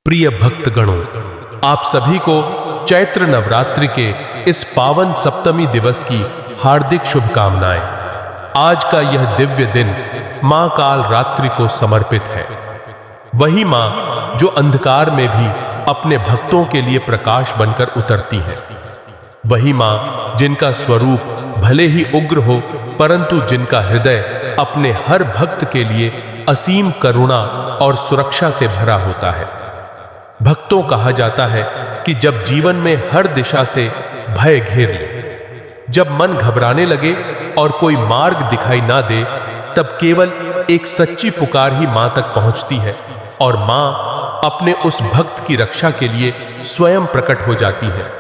प्रिय भक्तगणों, आप सभी को चैत्र नवरात्रि के इस पावन सप्तमी दिवस की हार्दिक शुभकामनाएं। आज का यह दिव्य दिन मां काल रात्रि को समर्पित है। वही मां जो अंधकार में भी अपने भक्तों के लिए प्रकाश बनकर उतरती है। वही मां जिनका स्वरूप भले ही उग्र हो, परंतु जिनका हृदय अपने हर भक्त के लिए असीम करुणा और सुरक्षा से भरा होता है। भक्तों कहा जाता है कि जब जीवन में हर दिशा से भय घेर ले, जब मन घबराने लगे और कोई मार्ग दिखाई ना दे, तब केवल एक सच्ची पुकार ही मां तक पहुंचती है और मां अपने उस भक्त की रक्षा के लिए स्वयं प्रकट हो जाती है।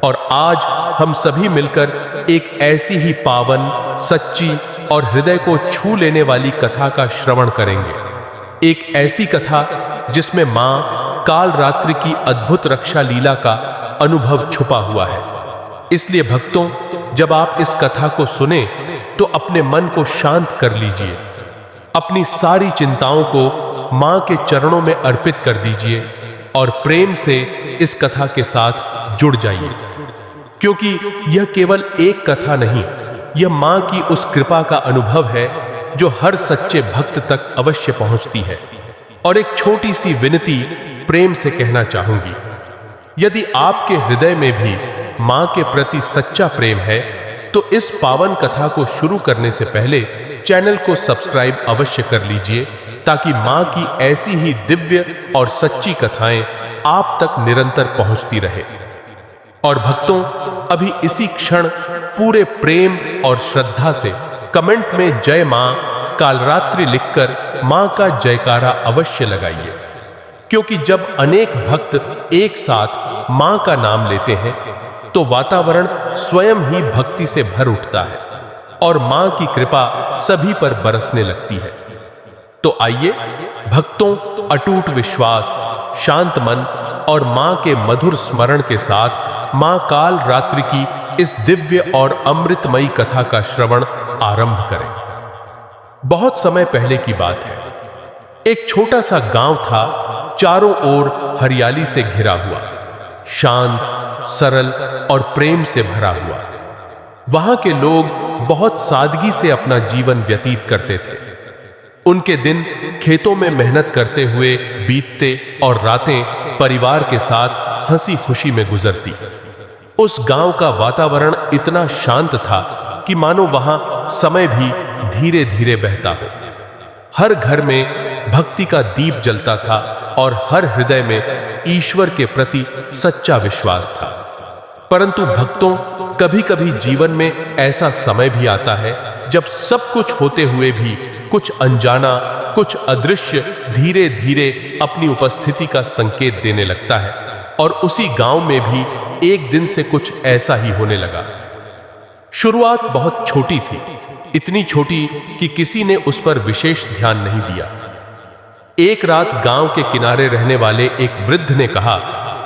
और आज हम सभी मिलकर एक ऐसी ही पावन, सच्ची और हृदय को छू लेने वाली कथा का श्रवण करेंगे। एक ऐसी कथा जिसमें मां काल रात्रि की अद्भुत रक्षा लीला का अनुभव छुपा हुआ है। इसलिए भक्तों, जब आप इस कथा को सुने तो अपने मन को शांत कर लीजिए, अपनी सारी चिंताओं को मां के चरणों में अर्पित कर दीजिए और प्रेम से इस कथा के साथ जुड़ जाइए, क्योंकि यह केवल एक कथा नहीं, यह मां की उस कृपा का अनुभव है जो हर सच्चे भक्त तक अवश्य पहुंचती है। और एक छोटी सी विनती प्रेम से कहना चाहूंगी, यदि आपके हृदय में भी मां के प्रति सच्चा प्रेम है तो इस पावन कथा को शुरू करने से पहले चैनल को सब्सक्राइब अवश्य कर लीजिए, ताकि मां की ऐसी ही दिव्य और सच्ची कथाएं आप तक निरंतर पहुंचती रहे। और भक्तों, अभी इसी क्षण पूरे प्रेम और श्रद्धा से कमेंट में जय मां कालरात्रि लिखकर मां का जयकारा अवश्य लगाइए, क्योंकि जब अनेक भक्त एक साथ मां का नाम लेते हैं तो वातावरण स्वयं ही भक्ति से भर उठता है और मां की कृपा सभी पर बरसने लगती है। तो आइए भक्तों, अटूट विश्वास, शांत मन और मां के मधुर स्मरण के साथ मां काल रात्रि की इस दिव्य और अमृतमयी कथा का श्रवण आरंभ करें। बहुत समय पहले की बात है। एक छोटा सा गांव था, चारों ओर हरियाली से घिरा हुआ, शांत, सरल और प्रेम से भरा हुआ। वहां के लोग बहुत सादगी से अपना जीवन व्यतीत करते थे। उनके दिन खेतों में मेहनत करते हुए बीतते और रातें परिवार के साथ हंसी खुशी में गुजरती। उस गांव का वातावरण इतना शांत था कि मानो वहां समय भी धीरे धीरे बहता हो। हर घर में भक्ति का दीप जलता था और हर हृदय में ईश्वर के प्रति सच्चा विश्वास था। परंतु भक्तों, कभी कभी जीवन में ऐसा समय भी आता है जब सब कुछ होते हुए भी कुछ अनजाना, कुछ अदृश्य धीरे धीरे अपनी उपस्थिति का संकेत देने लगता है। और उसी गांव में भी एक दिन से कुछ ऐसा ही होने लगा। शुरुआत बहुत छोटी थी, इतनी छोटी कि किसी ने उस पर विशेष ध्यान नहीं दिया। एक रात गांव के किनारे रहने वाले एक वृद्ध ने कहा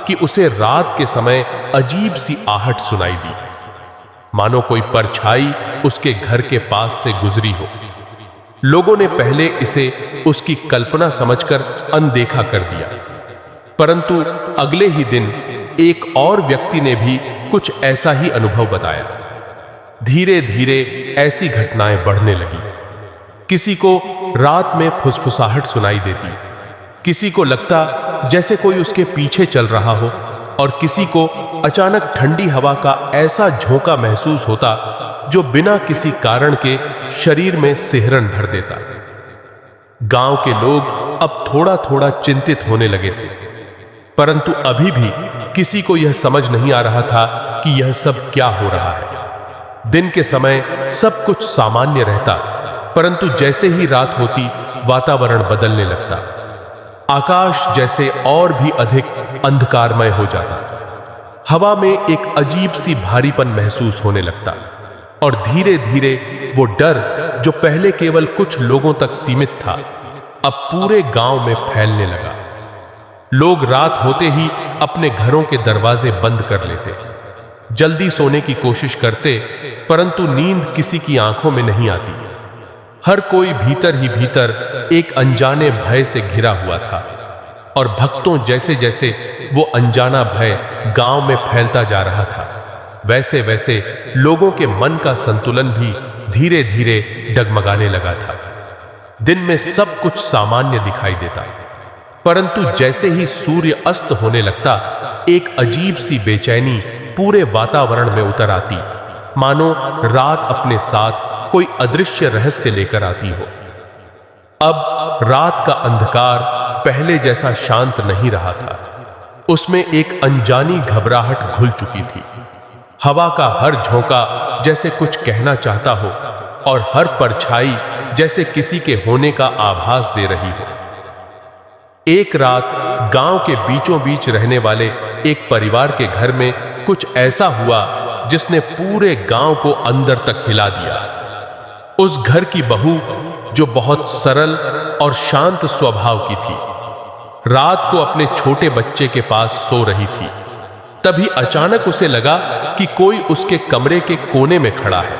कि उसे रात के समय अजीब सी आहट सुनाई दी, मानो कोई परछाई उसके घर के पास से गुजरी हो। लोगों ने पहले इसे उसकी कल्पना समझकर अनदेखा कर दिया, परंतु अगले ही दिन एक और व्यक्ति ने भी कुछ ऐसा ही अनुभव बताया। धीरे धीरे ऐसी घटनाएं बढ़ने लगी। किसी को रात में फुसफुसाहट सुनाई देती, किसी को लगता जैसे कोई उसके पीछे चल रहा हो, और किसी को अचानक ठंडी हवा का ऐसा झोंका महसूस होता जो बिना किसी कारण के शरीर में सिहरन भर देता। गांव के लोग अब थोड़ा थोड़ा चिंतित होने लगे थे, परंतु अभी भी किसी को यह समझ नहीं आ रहा था कि यह सब क्या हो रहा है। दिन के समय सब कुछ सामान्य रहता, परंतु जैसे ही रात होती वातावरण बदलने लगता। आकाश जैसे और भी अधिक अंधकारमय हो जाता। हवा में एक अजीब सी भारीपन महसूस होने लगता और धीरे धीरे वो डर जो पहले केवल कुछ लोगों तक सीमित था, अब पूरे गांव में फैलने लगा। लोग रात होते ही अपने घरों के दरवाजे बंद कर लेते, जल्दी सोने की कोशिश करते, परंतु नींद किसी की आंखों में नहीं आती। हर कोई भीतर ही भीतर एक अनजाने भय से घिरा हुआ था और भक्तों जैसे जैसे वो अनजाना भय गांव में फैलता जा रहा था, वैसे वैसे लोगों के मन का संतुलन भी धीरे धीरे डगमगाने लगा था। दिन में सब कुछ सामान्य दिखाई देता, परंतु जैसे ही सूर्य अस्त होने लगता, एक अजीब सी बेचैनी पूरे वातावरण में उतर आती, मानो रात अपने साथ कोई अदृश्य रहस्य लेकर आती हो। अब रात का अंधकार पहले जैसा शांत नहीं रहा था। उसमें एक अनजानी घबराहट घुल चुकी थी। हवा का हर झोंका जैसे कुछ कहना चाहता हो और हर परछाई जैसे किसी के होने का आभास दे रही हो। एक रात गांव के बीचों बीच रहने वाले एक परिवार के घर में कुछ ऐसा हुआ जिसने पूरे गांव को अंदर तक हिला दिया। उस घर की बहू, जो बहुत सरल और शांत स्वभाव की थी, रात को अपने छोटे बच्चे के पास सो रही थी। तभी अचानक उसे लगा कि कोई उसके कमरे के कोने में खड़ा है।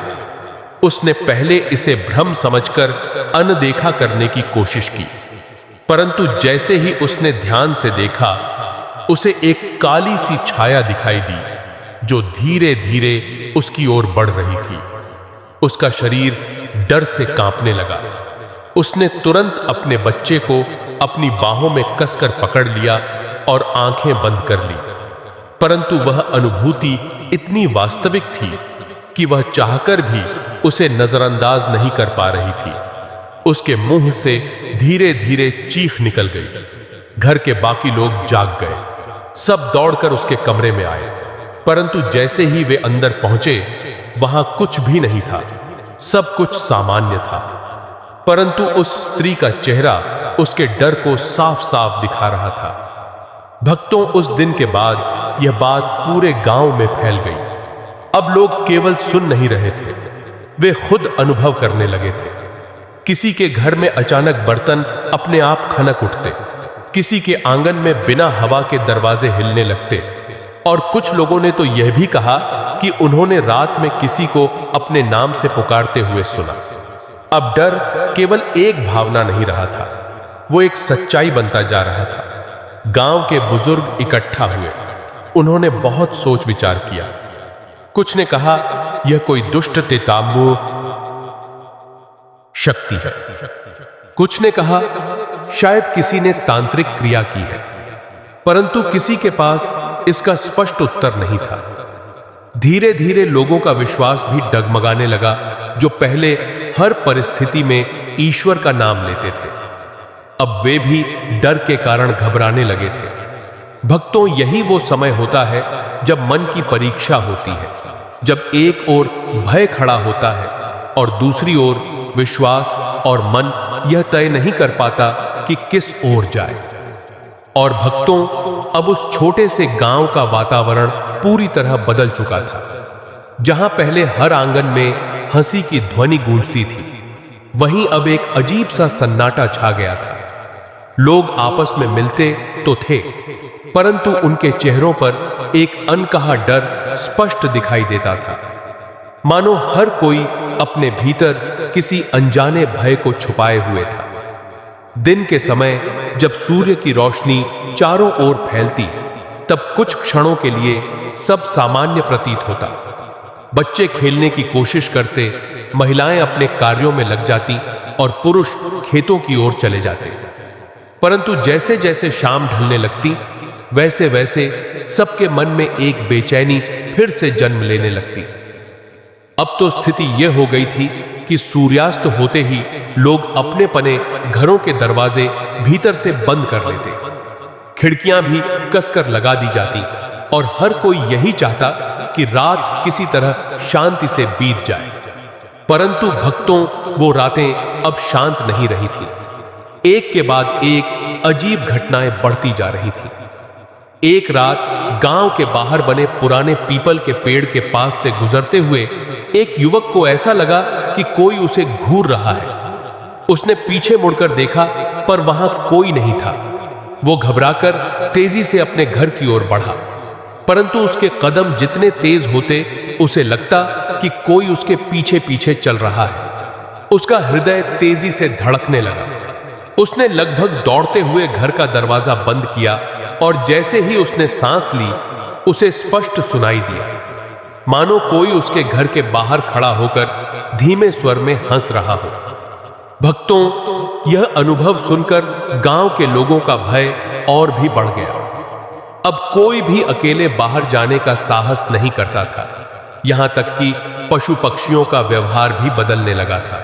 उसने पहले इसे भ्रम समझकर अनदेखा करने की कोशिश की, परंतु जैसे ही उसने ध्यान से देखा, उसे एक काली सी छाया दिखाई दी जो धीरे धीरे उसकी ओर बढ़ रही थी। उसका शरीर डर से कांपने लगा। उसने तुरंत अपने बच्चे को अपनी बाहों में कसकर पकड़ लिया और आंखें बंद कर ली, परंतु वह अनुभूति इतनी वास्तविक थी कि वह चाहकर भी उसे नजरअंदाज नहीं कर पा रही थी। उसके मुंह से धीरे धीरे चीख निकल गई। घर के बाकी लोग जाग गए। सब दौड़कर उसके कमरे में आए, परंतु जैसे ही वे अंदर पहुंचे, वहां कुछ भी नहीं था। सब कुछ सामान्य था, परंतु उस स्त्री का चेहरा उसके डर को साफ साफ दिखा रहा था। भक्तों, उस दिन के बाद यह बात पूरे गांव में फैल गई। अब लोग केवल सुन नहीं रहे थे, वे खुद अनुभव करने लगे थे। किसी के घर में अचानक बर्तन अपने आप खनक उठते, किसी के आंगन में बिना हवा के दरवाजे हिलने लगते, और कुछ लोगों ने तो यह भी कहा कि उन्होंने रात में किसी को अपने नाम से पुकारते हुए सुना। अब डर केवल एक भावना नहीं रहा था, वो एक सच्चाई बनता जा रहा था। गांव के बुजुर्ग इकट्ठा हुए। उन्होंने बहुत सोच विचार किया। कुछ ने कहा यह कोई दुष्ट तेताम्बु शक्ति है। कुछ ने कहा शायद किसी ने तांत्रिक क्रिया की है, परंतु किसी के पास इसका स्पष्ट उत्तर नहीं था। धीरे धीरे लोगों का विश्वास भी डगमगाने लगा, जो पहले हर परिस्थिति में ईश्वर का नाम लेते थे, अब वे भी डर के कारण घबराने लगे थे। भक्तों, यही वो समय होता है जब मन की परीक्षा होती है, जब एक ओर भय खड़ा होता है और दूसरी ओर विश्वास, और मन यह तय नहीं कर पाता कि किस ओर जाए। और भक्तों, अब उस छोटे से गांव का वातावरण पूरी तरह बदल चुका था। जहां पहले हर आंगन में हंसी की ध्वनि गूंजती थी, वहीं अब एक अजीब सा सन्नाटा छा गया था। लोग आपस में मिलते तो थे, परंतु उनके चेहरों पर एक अनकहा डर स्पष्ट दिखाई देता था, मानो हर कोई अपने भीतर किसी अनजाने भय को छुपाए हुए था। दिन के समय जब सूर्य की रोशनी चारों ओर फैलती, तब कुछ क्षणों के लिए सब सामान्य प्रतीत होता। बच्चे खेलने की कोशिश करते, महिलाएं अपने कार्यों में लग जाती और पुरुष खेतों की ओर चले जाते। परंतु जैसे जैसे शाम ढलने लगती, वैसे वैसे सबके मन में एक बेचैनी फिर से जन्म लेने लगती। अब तो स्थिति यह हो गई थी कि सूर्यास्त होते ही लोग अपने पने घरों के दरवाजे भीतर से बंद कर लेते, खिड़कियां भी कसकर लगा दी जाती, और हर कोई यही चाहता कि रात किसी तरह शांति से बीत जाए। परंतु भक्तों, वो रातें अब शांत नहीं रही थी। एक के बाद एक अजीब घटनाएं बढ़ती जा रही थी। एक रात गांव के बाहर बने पुराने पीपल के पेड़ के पास से गुजरते हुए एक युवक को ऐसा लगा कि कोई उसे घूर रहा है। उसने पीछे मुड़कर देखा, पर वहां कोई नहीं था। वो घबराकर तेजी से अपने घर की ओर बढ़ा, परंतु उसके कदम जितने तेज होते, उसे लगता कि कोई उसके पीछे पीछे चल रहा है। उसका हृदय तेजी से धड़कने लगा। उसने लगभग दौड़ते हुए घर का दरवाजा बंद किया और जैसे ही उसने सांस ली, उसे स्पष्ट सुनाई दिया, मानो कोई उसके घर के बाहर खड़ा होकर धीमे स्वर में हंस रहा हो। भक्तों, यह अनुभव सुनकर गांव के लोगों का भय और भी बढ़ गया। अब कोई भी अकेले बाहर जाने का साहस नहीं करता था। यहां तक कि पशु पक्षियों का व्यवहार भी बदलने लगा था।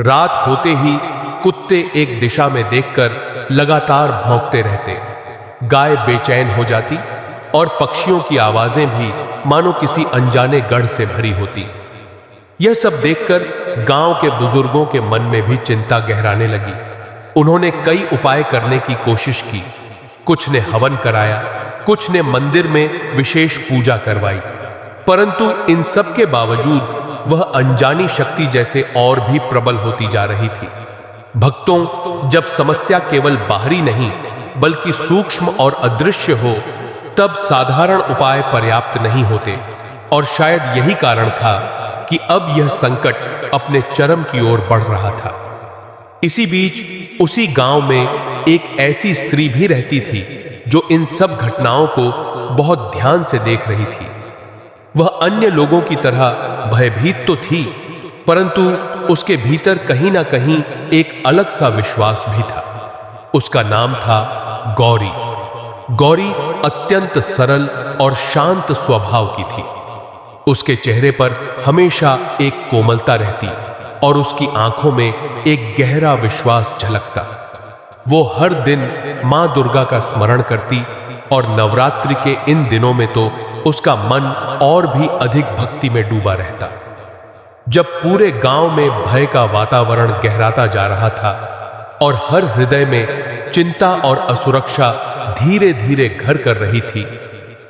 रात होते ही कुत्ते एक दिशा में देखकर लगातार भौंकते रहते, गाय बेचैन हो जाती और पक्षियों की आवाजें भी मानो किसी अनजाने गढ़ से भरी होती। यह सब देखकर गांव के बुजुर्गों के मन में भी चिंता गहराने लगी। उन्होंने कई उपाय करने की कोशिश की। कुछ ने हवन कराया, कुछ ने मंदिर में विशेष पूजा करवाई, परंतु इन सब के बावजूद वह अनजानी शक्ति जैसे और भी प्रबल होती जा रही थी। भक्तों, जब समस्या केवल बाहरी नहीं बल्कि सूक्ष्म और अदृश्य हो, तब साधारण उपाय पर्याप्त नहीं होते। और शायद यही कारण था कि अब यह संकट अपने चरम की ओर बढ़ रहा था। इसी बीच उसी गांव में एक ऐसी स्त्री भी रहती थी जो इन सब घटनाओं को बहुत ध्यान से देख रही थी। वह अन्य लोगों की तरह भयभीत तो थी, परंतु उसके भीतर कहीं ना कहीं एक अलग सा विश्वास भी था। उसका नाम था गौरी। गौरी अत्यंत सरल और शांत स्वभाव की थी। उसके चेहरे पर हमेशा एक कोमलता रहती और उसकी आंखों में एक गहरा विश्वास झलकता। वो हर दिन मां दुर्गा का स्मरण करती और नवरात्रि के इन दिनों में तो उसका मन और भी अधिक भक्ति में डूबा रहता। जब पूरे गांव में भय का वातावरण गहराता जा रहा था और हर हृदय में चिंता और असुरक्षा धीरे धीरे घर कर रही थी,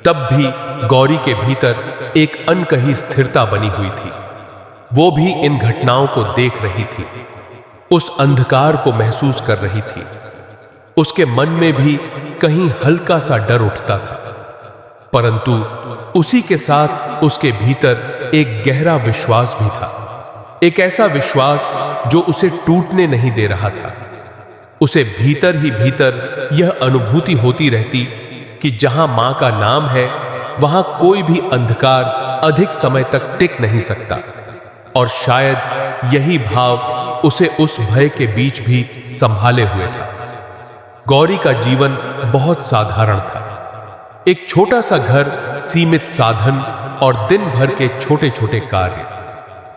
तब भी गौरी के भीतर एक अनकही स्थिरता बनी हुई थी। वो भी इन घटनाओं को देख रही थी, उस अंधकार को महसूस कर रही थी। उसके मन में भी कहीं हल्का सा डर उठता था, परंतु उसी के साथ उसके भीतर एक गहरा विश्वास भी था। एक ऐसा विश्वास जो उसे टूटने नहीं दे रहा था। उसे भीतर ही भीतर यह अनुभूति होती रहती कि जहां मां का नाम है, वहां कोई भी अंधकार अधिक समय तक टिक नहीं सकता। और शायद यही भाव उसे उस भय के बीच भी संभाले हुए था। गौरी का जीवन बहुत साधारण था। एक छोटा सा घर, सीमित साधन और दिन भर के छोटे छोटे कार्य,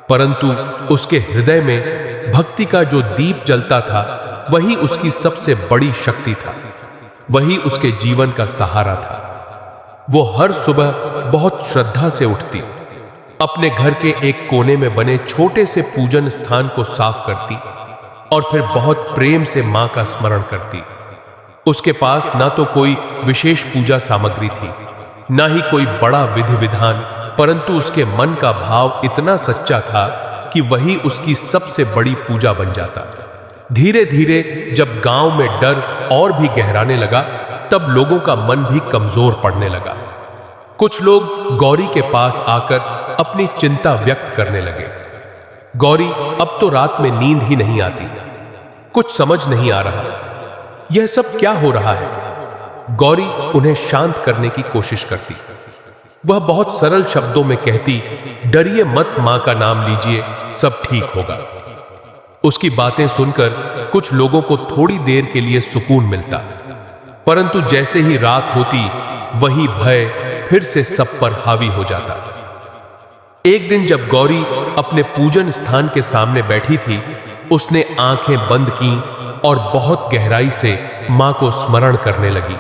परंतु उसके हृदय में भक्ति का जो दीप जलता था, वही उसकी सबसे बड़ी शक्ति था। वही उसके जीवन का सहारा था। वो हर सुबह बहुत श्रद्धा से उठती, अपने घर के एक कोने में बने छोटे से पूजन स्थान को साफ करती और फिर बहुत प्रेम से मां का स्मरण करती। उसके पास ना तो कोई विशेष पूजा सामग्री थी, ना ही कोई बड़ा विधि विधान, परंतु उसके मन का भाव इतना सच्चा था कि वही उसकी सबसे बड़ी पूजा बन जाता। धीरे धीरे जब गांव में डर और भी गहराने लगा, तब लोगों का मन भी कमजोर पड़ने लगा। कुछ लोग गौरी के पास आकर अपनी चिंता व्यक्त करने लगे। गौरी, अब तो रात में नींद ही नहीं आती, कुछ समझ नहीं आ रहा, यह सब क्या हो रहा है। गौरी उन्हें शांत करने की कोशिश करती। वह बहुत सरल शब्दों में कहती, डरिए मत, मां का नाम लीजिए, सब ठीक होगा। उसकी बातें सुनकर कुछ लोगों को थोड़ी देर के लिए सुकून मिलता, परंतु जैसे ही रात होती, वही भय फिर से सब पर हावी हो जाता। एक दिन जब गौरी अपने पूजन स्थान के सामने बैठी थी, उसने आंखें बंद की और बहुत गहराई से मां को स्मरण करने लगी।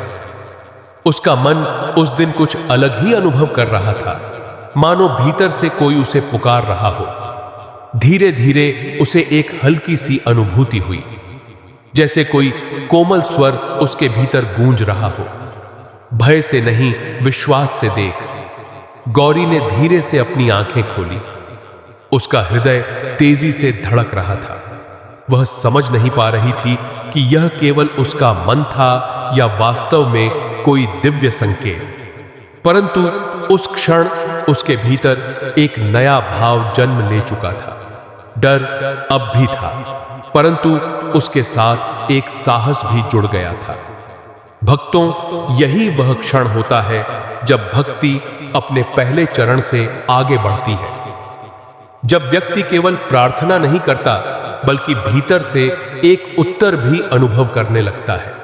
उसका मन उस दिन कुछ अलग ही अनुभव कर रहा था, मानो भीतर से कोई उसे पुकार रहा हो। धीरे धीरे उसे एक हल्की सी अनुभूति हुई, जैसे कोई कोमल स्वर उसके भीतर गूंज रहा हो। भय से नहीं, विश्वास से देख। गौरी ने धीरे से अपनी आंखें खोली। उसका हृदय तेजी से धड़क रहा था। वह समझ नहीं पा रही थी कि यह केवल उसका मन था या वास्तव में कोई दिव्य संकेत, परंतु उस क्षण उसके भीतर एक नया भाव जन्म ले चुका था। डर अब भी था, परंतु उसके साथ एक साहस भी जुड़ गया था। भक्तों, यही वह क्षण होता है जब भक्ति अपने पहले चरण से आगे बढ़ती है, जब व्यक्ति केवल प्रार्थना नहीं करता बल्कि भीतर से एक उत्तर भी अनुभव करने लगता है।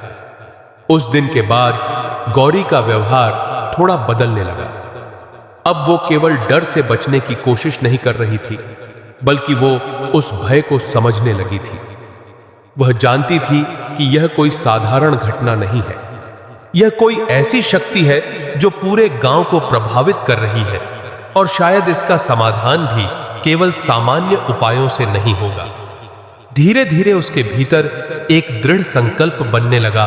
उस दिन के बाद गौरी का व्यवहार थोड़ा बदलने लगा। अब वो केवल डर से बचने की कोशिश नहीं कर रही थी, बल्कि वो उस भय को समझने लगी थी। वह जानती थी कि यह कोई साधारण घटना नहीं है, यह कोई ऐसी शक्ति है जो पूरे गांव को प्रभावित कर रही है, और शायद इसका समाधान भी केवल सामान्य उपायों से नहीं होगा। धीरे धीरे उसके भीतर एक दृढ़ संकल्प बनने लगा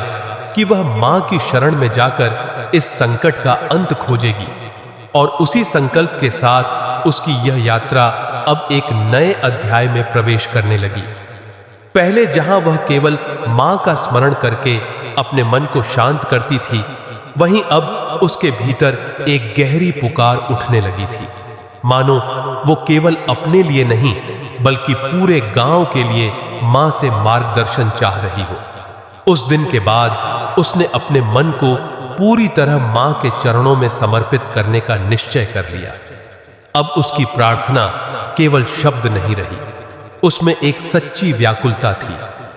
कि वह मां की शरण में जाकर इस संकट का अंत खोजेगी, और उसी संकल्प के साथ उसकी यह यात्रा अब एक नए अध्याय में प्रवेश करने लगी। पहले जहां वह केवल मां का स्मरण करके अपने मन को शांत करती थी, वहीं अब उसके भीतर एक गहरी पुकार उठने लगी थी, मानो वो केवल अपने लिए नहीं बल्कि पूरे गांव के लिए मां से मार्गदर्शन चाह रही हो। उस दिन के बाद उसने अपने मन को पूरी तरह मां के चरणों में समर्पित करने का निश्चय कर लिया। अब उसकी प्रार्थना केवल शब्द नहीं रही, उसमें एक सच्ची व्याकुलता थी,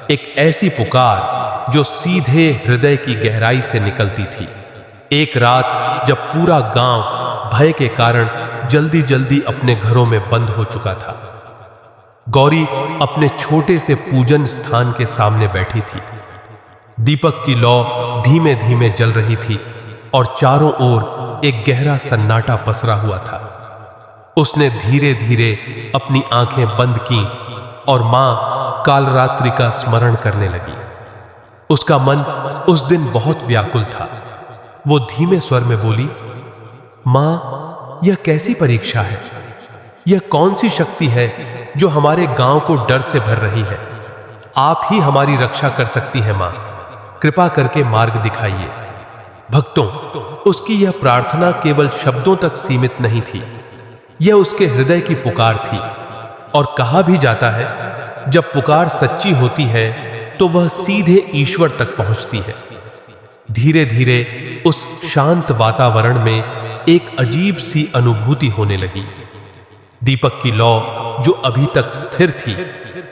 एक ऐसी पुकार जो सीधे हृदय की गहराई से निकलती थी। एक रात जब पूरा गांव भय के कारण जल्दी जल्दी अपने घरों में बंद हो चुका था, गौरी अपने छोटे से पूजन स्थान के सामने बैठी थी। दीपक की लौ धीमे धीमे जल रही थी और चारों ओर एक गहरा सन्नाटा पसरा हुआ था। उसने धीरे धीरे अपनी आंखें बंद की और मां कालरात्रि का स्मरण करने लगी। उसका मन उस दिन बहुत व्याकुल था। वो धीमे स्वर में बोली, मां, यह कैसी परीक्षा है? यह कौन सी शक्ति है जो हमारे गांव को डर से भर रही है? आप ही हमारी रक्षा कर सकती हैं मां, कृपा करके मार्ग दिखाइए। भक्तों, उसकी यह प्रार्थना केवल शब्दों तक सीमित नहीं थी, यह उसके हृदय की पुकार थी। और कहा भी जाता है, जब पुकार सच्ची होती है तो वह सीधे ईश्वर तक पहुंचती है। धीरे धीरे उस शांत वातावरण में एक अजीब सी अनुभूति होने लगी। दीपक की लौ जो अभी तक स्थिर थी,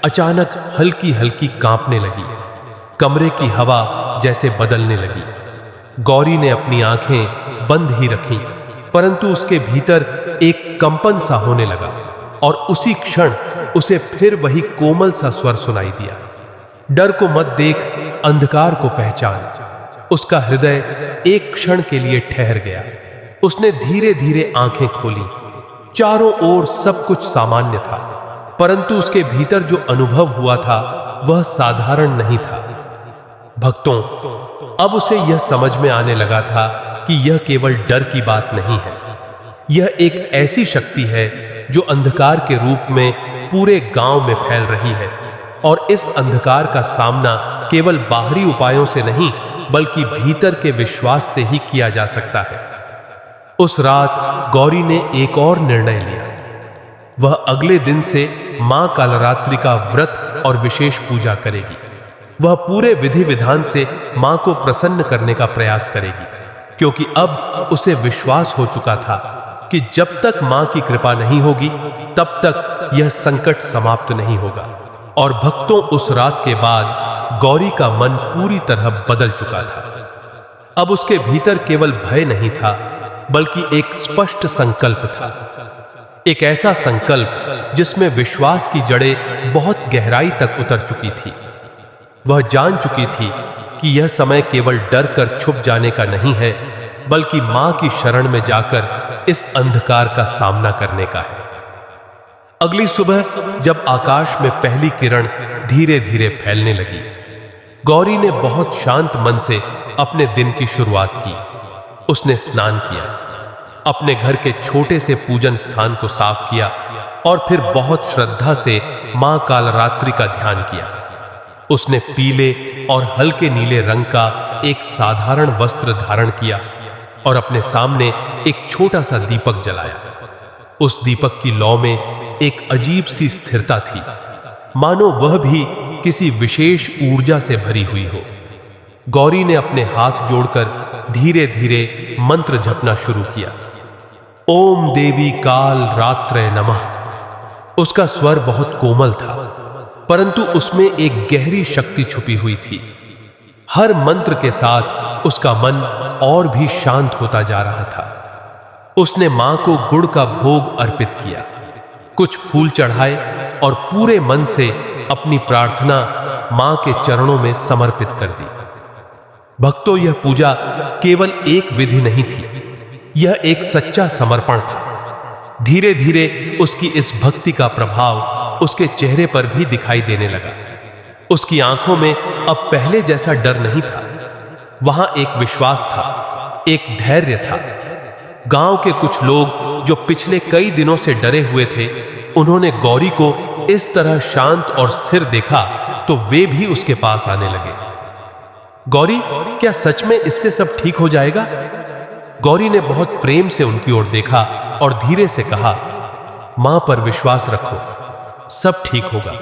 अचानक हल्की हल्की कांपने लगी। कमरे की हवा जैसे बदलने लगी। गौरी ने अपनी आंखें बंद ही रखीं, परंतु उसके भीतर एक कंपन सा होने लगा और उसी क्षण उसे फिर वही कोमल सा स्वर सुनाई दिया, डर को मत देख, अंधकार को पहचान। उसका हृदय एक क्षण के लिए ठहर गया। उसने धीरे धीरे आंखें खोली। चारों ओर सब कुछ सामान्य था, परंतु उसके भीतर जो अनुभव हुआ था वह साधारण नहीं था। भक्तों, अब उसे यह समझ में आने लगा था कि यह केवल डर की बात नहीं है, यह एक ऐसी शक्ति है जो अंधकार के रूप में पूरे गांव में फैल रही है, और इस अंधकार का सामना केवल बाहरी उपायों से नहीं बल्कि भीतर के विश्वास से ही किया जा सकता है। उस रात गौरी ने एक और निर्णय लिया। वह अगले दिन से मां कालरात्रि का व्रत और विशेष पूजा करेगी। वह पूरे विधि विधान से मां को प्रसन्न करने का प्रयास करेगी, क्योंकि अब उसे विश्वास हो चुका था कि जब तक मां की कृपा नहीं होगी तब तक यह संकट समाप्त नहीं होगा। और भक्तों, उस रात के बाद गौरी का मन पूरी तरह बदल चुका था। अब उसके भीतर केवल भय नहीं था बल्कि एक स्पष्ट संकल्प था, एक ऐसा संकल्प जिसमें विश्वास की जड़ें बहुत गहराई तक उतर चुकी थी। वह जान चुकी थी कि यह समय केवल डर कर छुप जाने का नहीं है बल्कि मां की शरण में जाकर इस अंधकार का सामना करने का है। अगली सुबह जब आकाश में पहली किरण धीरे धीरे फैलने लगी, गौरी ने बहुत शांत मन से अपने दिन की शुरुआत की। उसने स्नान किया, अपने घर के छोटे से पूजन स्थान को साफ किया और फिर बहुत श्रद्धा से मां कालरात्रि का ध्यान किया। उसने पीले और हल्के नीले रंग का एक साधारण वस्त्र धारण किया और अपने सामने एक छोटा सा दीपक जलाया। उस दीपक की लौ में एक अजीब सी स्थिरता थी, मानो वह भी किसी विशेष ऊर्जा से भरी हुई हो। गौरी ने अपने हाथ जोड़कर धीरे धीरे मंत्र जपना शुरू किया। ओम देवी काल रात्रे नमः। उसका स्वर बहुत कोमल था, परंतु उसमें एक गहरी शक्ति छुपी हुई थी। हर मंत्र के साथ उसका मन और भी शांत होता जा रहा था। उसने मां को गुड़ का भोग अर्पित किया, कुछ फूल चढ़ाए और पूरे मन से अपनी प्रार्थना मां के चरणों में समर्पित कर दी। भक्तों, यह पूजा केवल एक विधि नहीं थी, यह एक सच्चा समर्पण था। धीरे धीरे उसकी इस भक्ति का प्रभाव उसके चेहरे पर भी दिखाई देने लगा। उसकी आंखों में अब पहले जैसा डर नहीं था, वहां एक विश्वास था, एक धैर्य था। गांव के कुछ लोग जो पिछले कई दिनों से डरे हुए थे, उन्होंने गौरी को इस तरह शांत और स्थिर देखा तो वे भी उसके पास आने लगे। गौरी, क्या सच में इससे सब ठीक हो जाएगा? गौरी ने बहुत प्रेम से उनकी ओर देखा और धीरे से कहा, मां पर विश्वास रखो, सब ठीक होगा।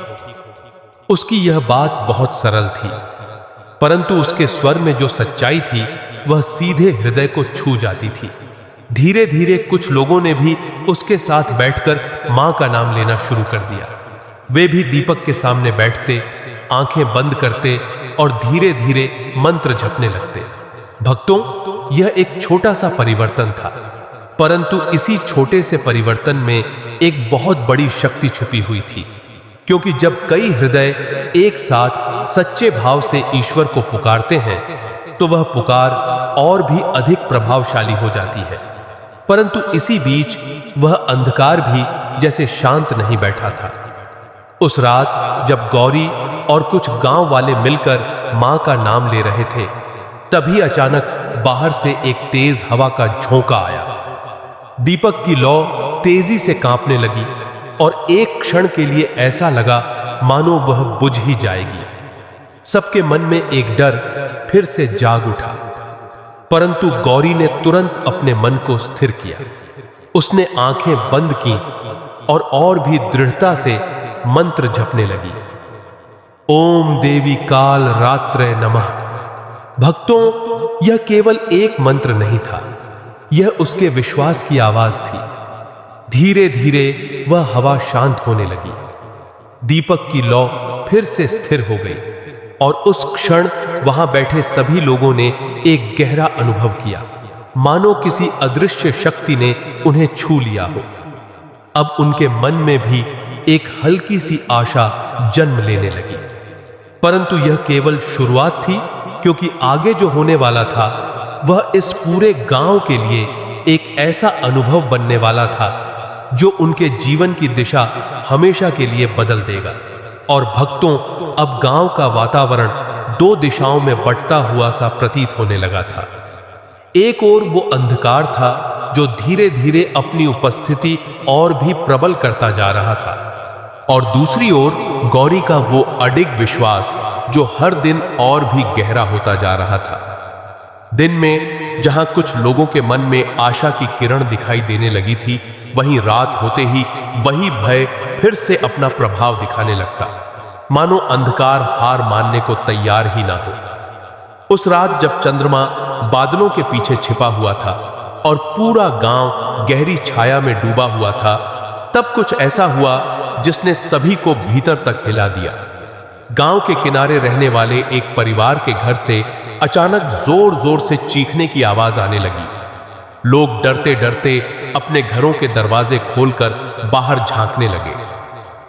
उसकी यह बात बहुत सरल थी, परंतु उसके स्वर में जो सच्चाई थी वह सीधे हृदय को छू जाती थी। धीरे धीरे कुछ लोगों ने भी उसके साथ बैठकर मां का नाम लेना शुरू कर दिया। वे भी दीपक के सामने बैठते, आंखें बंद करते और धीरे धीरे मंत्र जपने लगते। भक्तों, यह एक छोटा सा परिवर्तन था, परंतु इसी छोटे से परिवर्तन में एक बहुत बड़ी शक्ति छुपी हुई थी। क्योंकि जब कई हृदय एक साथ सच्चे भाव से ईश्वर को पुकारते हैं, तो वह पुकार और भी अधिक प्रभावशाली हो जाती है। परंतु इसी बीच वह अंधकार भी जैसे शांत नहीं बैठा था। उस रात जब गौरी और कुछ गांव वाले मिलकर मां का नाम ले रहे थे, तभी अचानक बाहर से एक तेज हवा का झोंका आया। दीपक की लौ तेजी से कांपने लगी और एक क्षण के लिए ऐसा लगा मानो वह बुझ ही जाएगी। सबके मन में एक डर फिर से जाग उठा, परंतु गौरी ने तुरंत अपने मन को स्थिर किया। उसने आंखें बंद की और भी दृढ़ता से मंत्र जपने लगी। ओम देवी काल रात्रे नमः। भक्तों, यह केवल एक मंत्र नहीं था, यह उसके विश्वास की आवाज थी। धीरे धीरे वह हवा शांत होने लगी। दीपक की लौ फिर से स्थिर हो गई और उस क्षण वहां बैठे सभी लोगों ने एक गहरा अनुभव किया, मानो किसी अदृश्य शक्ति ने उन्हें छू लिया हो। अब उनके मन में भी एक हल्की सी आशा जन्म लेने लगी। परंतु यह केवल शुरुआत थी, क्योंकि आगे जो होने वाला था वह इस पूरे गांव के लिए एक ऐसा अनुभव बनने वाला था जो उनके जीवन की दिशा हमेशा के लिए बदल देगा। और भक्तों, अब गांव का वातावरण दो दिशाओं में बंटता हुआ सा प्रतीत होने लगा था। एक ओर वो अंधकार था जो धीरे धीरे अपनी उपस्थिति और भी प्रबल करता जा रहा था, और दूसरी ओर गौरी का वो अडिग विश्वास जो हर दिन और भी गहरा होता जा रहा था। दिन में जहां कुछ लोगों के मन में आशा की किरण दिखाई देने लगी थी, वहीं रात होते ही वही भय फिर से अपना प्रभाव दिखाने लगता, मानो अंधकार हार मानने को तैयार ही ना हो। उस रात जब चंद्रमा बादलों के पीछे छिपा हुआ था और पूरा गांव गहरी छाया में डूबा हुआ था, तब कुछ ऐसा हुआ जिसने सभी को भीतर तक हिला दिया। गांव के किनारे रहने वाले एक परिवार के घर से अचानक जोर जोर से चीखने की आवाज आने लगी। लोग डरते डरते अपने घरों के दरवाजे खोलकर बाहर झांकने लगे,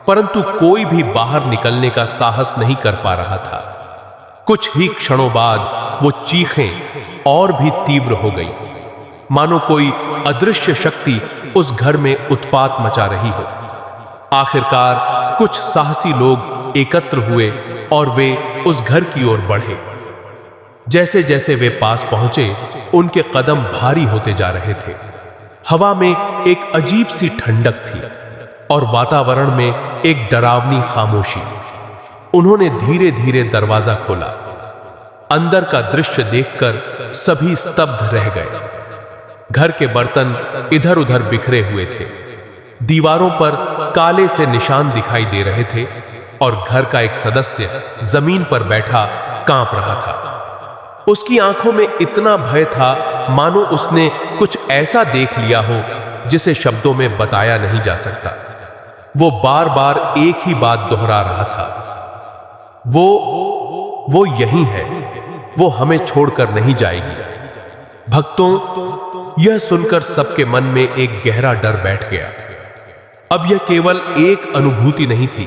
परंतु कोई भी बाहर निकलने का साहस नहीं कर पा रहा था। कुछ ही क्षणों बाद वो चीखें और भी तीव्र हो गई, मानो कोई अदृश्य शक्ति उस घर में उत्पात मचा रही हो। आखिरकार कुछ साहसी लोग एकत्र हुए और वे उस घर की ओर बढ़े। जैसे जैसे वे पास पहुंचे, उनके कदम भारी होते जा रहे थे। हवा में एक अजीब सी ठंडक थी और वातावरण में एक डरावनी खामोशी। उन्होंने धीरे धीरे दरवाजा खोला। अंदर का दृश्य देखकर सभी स्तब्ध रह गए। घर के बर्तन इधर उधर बिखरे हुए थे, दीवारों पर काले से निशान दिखाई दे रहे थे और घर का एक सदस्य जमीन पर बैठा कांप रहा था। उसकी आंखों में इतना भय था मानो उसने कुछ ऐसा देख लिया हो जिसे शब्दों में बताया नहीं जा सकता। वो बार बार एक ही बात दोहरा रहा था, वो यही है, वो हमें छोड़कर नहीं जाएगी। भक्तों, यह सुनकर सबके मन में एक गहरा डर बैठ गया। अब यह केवल एक अनुभूति नहीं थी,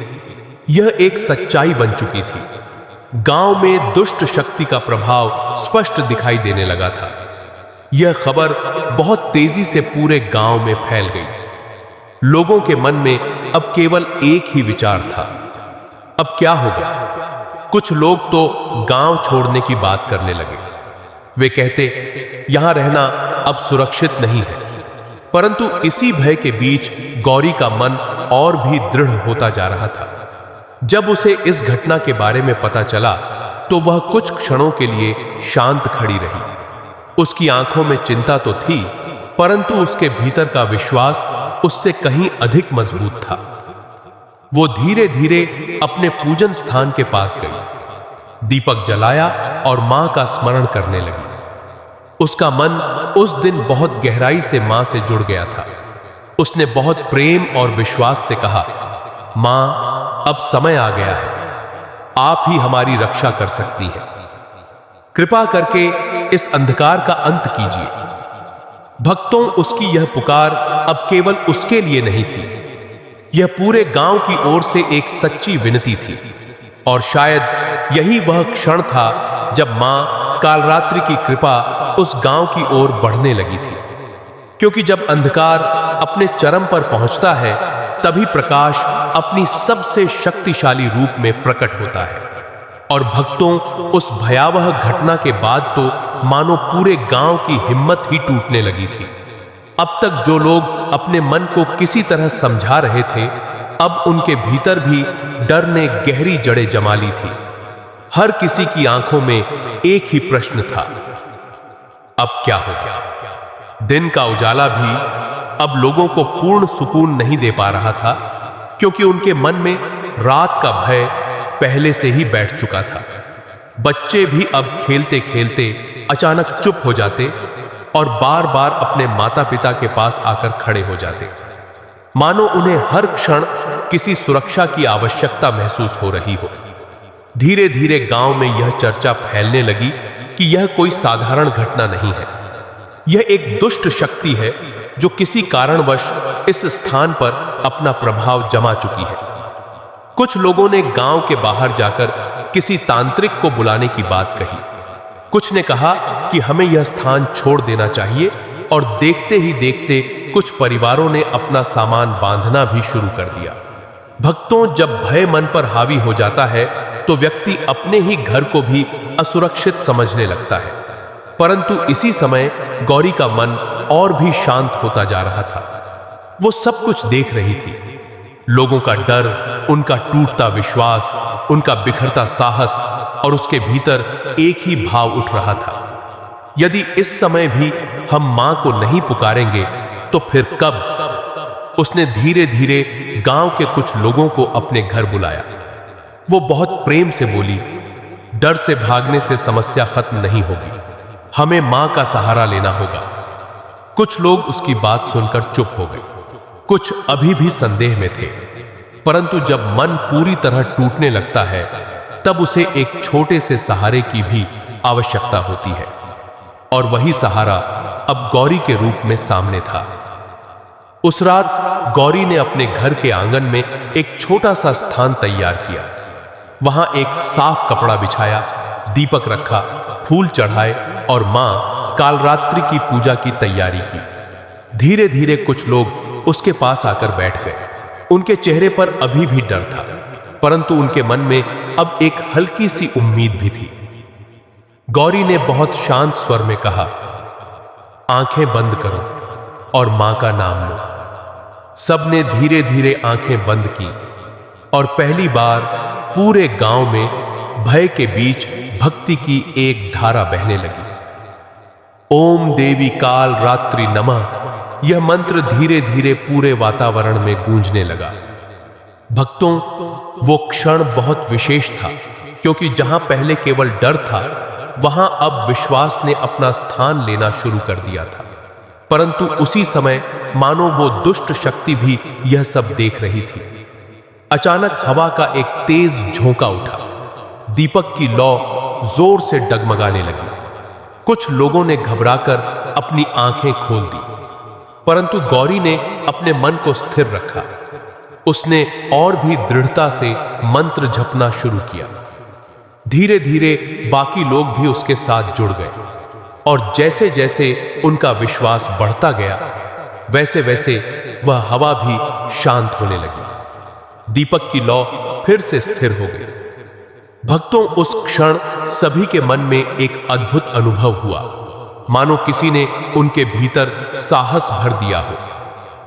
यह एक सच्चाई बन चुकी थी। गांव में दुष्ट शक्ति का प्रभाव स्पष्ट दिखाई देने लगा था। यह खबर बहुत तेजी से पूरे गांव में फैल गई। लोगों के मन में अब केवल एक ही विचार था, अब क्या होगा। कुछ लोग तो गांव छोड़ने की बात करने लगे। वे कहते, यहां रहना अब सुरक्षित नहीं है। परंतु इसी भय के बीच गौरी का मन और भी दृढ़ होता जा रहा था। जब उसे इस घटना के बारे में पता चला तो वह कुछ क्षणों के लिए शांत खड़ी रही। उसकी आंखों में चिंता तो थी, परंतु उसके भीतर का विश्वास उससे कहीं अधिक मजबूत था। वो धीरे धीरे अपने पूजन स्थान के पास गई, दीपक जलाया और मां का स्मरण करने लगी। उसका मन उस दिन बहुत गहराई से मां से जुड़ गया था। उसने बहुत प्रेम और विश्वास से कहा, मां, अब समय आ गया है, आप ही हमारी रक्षा कर सकती हैं। कृपा करके इस अंधकार का अंत कीजिए। भक्तों, उसकी यह पुकार अब केवल उसके लिए नहीं थी, यह पूरे गांव की ओर से एक सच्ची विनती थी। और शायद यही वह क्षण था जब मां कालरात्रि की कृपा उस गांव की ओर बढ़ने लगी थी। क्योंकि जब अंधकार अपने चरम पर पहुंचता है, तभी प्रकाश अपनी सबसे शक्तिशाली रूप में प्रकट होता है। और भक्तों, उस भयावह घटना के बाद तो मानो पूरे गांव की हिम्मत ही टूटने लगी थी। अब तक जो लोग अपने मन को किसी तरह समझा रहे थे, अब उनके भीतर भी डर ने गहरी जड़ें जमा ली थी। हर किसी की आंखों में एक ही प्रश्न था, अब क्या होगा। दिन का उजाला भी अब लोगों को पूर्ण सुकून नहीं दे पा रहा था, क्योंकि उनके मन में रात का भय पहले से ही बैठ चुका था। बच्चे भी अब खेलते खेलते अचानक चुप हो जाते और बार बार अपने माता पिता के पास आकर खड़े हो जाते, मानो उन्हें हर क्षण किसी सुरक्षा की आवश्यकता महसूस हो रही हो। धीरे धीरे गांव में यह चर्चा फैलने लगी कि यह कोई साधारण घटना नहीं है, यह एक दुष्ट शक्ति है जो किसी कारणवश इस स्थान पर अपना प्रभाव जमा चुकी है। कुछ लोगों ने गांव के बाहर जाकर किसी तांत्रिक को बुलाने की बात कही। कुछ ने कहा कि हमें यह स्थान छोड़ देना चाहिए, और देखते ही देखते कुछ परिवारों ने अपना सामान बांधना भी शुरू कर दिया। भक्तों, जब भय मन पर हावी हो जाता है तो व्यक्ति अपने ही घर को भी असुरक्षित समझने लगता है। परंतु इसी समय गौरी का मन और भी शांत होता जा रहा था। वो सब कुछ देख रही थी, लोगों का डर, उनका टूटता विश्वास, उनका बिखरता साहस, और उसके भीतर एक ही भाव उठ रहा था, यदि इस समय भी हम मां को नहीं पुकारेंगे तो फिर कब। उसने धीरे धीरे गांव के कुछ लोगों को अपने घर बुलाया। वो बहुत प्रेम से बोली, डर से भागने से समस्या खत्म नहीं होगी, हमें मां का सहारा लेना होगा। कुछ लोग उसकी बात सुनकर चुप हो गए, कुछ अभी भी संदेह में थे। परंतु जब मन पूरी तरह टूटने लगता है, तब उसे एक छोटे से सहारे की भी आवश्यकता होती है, और वही सहारा अब गौरी के रूप में सामने था। उस रात गौरी ने अपने घर के आंगन में एक छोटा सा स्थान तैयार किया। वहां एक साफ कपड़ा बिछाया, दीपक रखा, फूल चढ़ाए और मां कालरात्रि की पूजा की तैयारी की। धीरे धीरे कुछ लोग उसके पास आकर बैठ गए। उनके चेहरे पर अभी भी डर था, परंतु उनके मन में अब एक हल्की सी उम्मीद भी थी। गौरी ने बहुत शांत स्वर में कहा, आंखें बंद करो और मां का नाम लो। सबने धीरे धीरे आंखें बंद की, और पहली बार पूरे गांव में भय के बीच भक्ति की एक धारा बहने लगी। ओम देवी काल रात्रि नमः, यह मंत्र धीरे धीरे पूरे वातावरण में गूंजने लगा। भक्तों, वो क्षण बहुत विशेष था, क्योंकि जहां पहले केवल डर था, वहां अब विश्वास ने अपना स्थान लेना शुरू कर दिया था। परंतु उसी समय मानो वो दुष्ट शक्ति भी यह सब देख रही थी। अचानक हवा का एक तेज झोंका उठा। दीपक की लौ जोर से डगमगाने लगी। कुछ लोगों ने घबराकर अपनी आंखें खोल दी, परंतु गौरी ने अपने मन को स्थिर रखा। उसने और भी दृढ़ता से मंत्र जपना शुरू किया। धीरे धीरे बाकी लोग भी उसके साथ जुड़ गए, और जैसे जैसे उनका विश्वास बढ़ता गया, वैसे वैसे वह हवा भी शांत होने लगी। दीपक की लौ फिर से स्थिर हो गई। भक्तों, उस क्षण सभी के मन में एक अद्भुत अनुभव हुआ, मानो किसी ने उनके भीतर साहस भर दिया हो।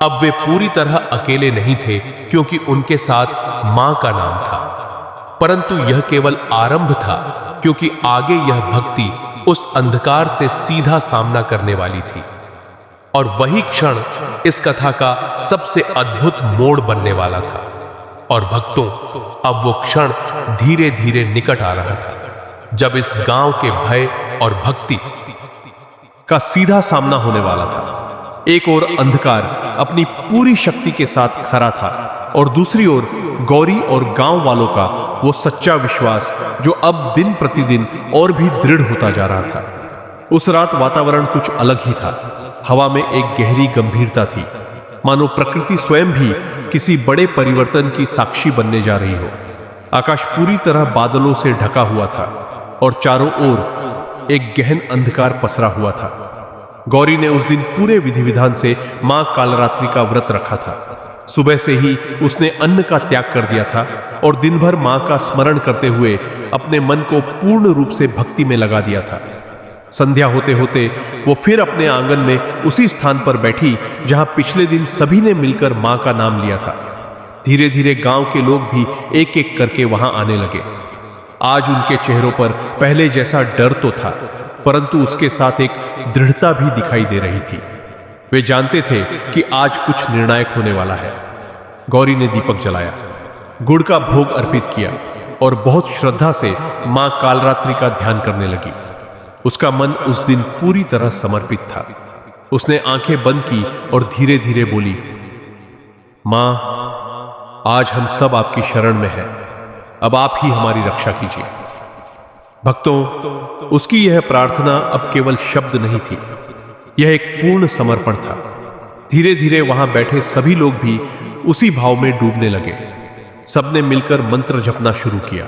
अब वे पूरी तरह अकेले नहीं थे, क्योंकि उनके साथ मां का नाम था। परंतु यह केवल आरंभ था, क्योंकि आगे यह भक्ति उस अंधकार से सीधा सामना करने वाली थी। और वही क्षण इस कथा का सबसे अद्भुत मोड़ बनने वाला था। और भक्तों, अब वो क्षण धीरे धीरे निकट आ रहा था, जब इस गांव के भय और भक्ति का सीधा सामना होने वाला था। एक ओर अंधकार अपनी पूरी शक्ति के साथ खड़ा था, और दूसरी ओर गौरी और गांव वालों का वो सच्चा विश्वास, जो अब दिन प्रतिदिन और भी दृढ़ होता जा रहा था। उस रात वातावरण कुछ अलग ही था। हवा में एक गहरी गंभीरता थी, मानो प्रकृति स्वयं भी किसी बड़े परिवर्तन की साक्षी बनने जा रही हो। आकाश पूरी तरह बादलों से ढका हुआ था, और चारों ओर एक गहन अंधकार पसरा हुआ था। गौरी ने उस दिन पूरे विधि विधान से मां कालरात्रि का व्रत रखा था। सुबह से ही उसने अन्न का त्याग कर दिया था, और दिन भर मां का स्मरण करते हुए अपने मन को पूर्ण रूप से भक्ति में लगा दिया था। संध्या होते होते वो फिर अपने आंगन में उसी स्थान पर बैठी, जहां पिछले दिन सभी ने मिलकर मां का नाम लिया था। धीरे धीरे गांव के लोग भी एक एक करके वहां आने लगे। आज उनके चेहरों पर पहले जैसा डर तो था, परंतु उसके साथ एक दृढ़ता भी दिखाई दे रही थी। वे जानते थे कि आज कुछ निर्णायक होने वाला है। गौरी ने दीपक जलाया, गुड़ का भोग अर्पित किया, और बहुत श्रद्धा से मां कालरात्रि का ध्यान करने लगी। उसका मन उस दिन पूरी तरह समर्पित था। उसने आंखें बंद की और धीरे धीरे बोली, मां, आज हम सब आपकी शरण में हैं। अब आप ही हमारी रक्षा कीजिए। भक्तों, उसकी यह प्रार्थना अब केवल शब्द नहीं थी, यह एक पूर्ण समर्पण था। धीरे धीरे वहां बैठे सभी लोग भी उसी भाव में डूबने लगे। सबने मिलकर मंत्र जपना शुरू किया।